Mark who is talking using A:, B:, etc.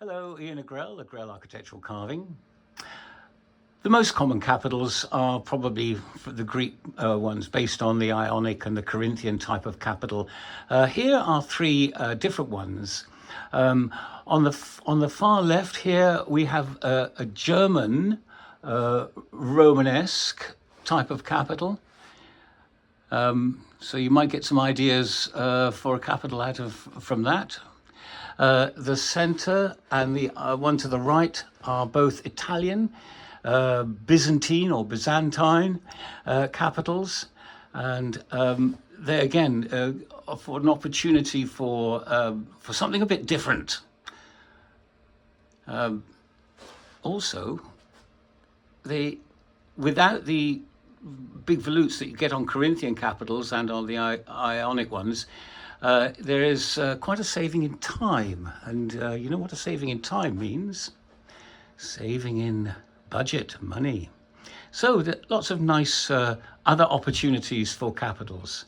A: Hello, Ian Agrell, Agrell Architectural Carving. The most common capitals are probably the Greek ones based on the Ionic and the Corinthian type of capital. Here are three different ones. On the far left here we have a German Romanesque type of capital. So you might get some ideas for a capital from that. The center and the one to the right are both Italian, Byzantine or Byzantine capitals, and they again offer an opportunity for something a bit different. Also, without the big volutes that you get on Corinthian capitals and on the Ionic ones, there is quite a saving in time. And you know what a saving in time means? Saving in budget, money. So lots of nice other opportunities for capitals.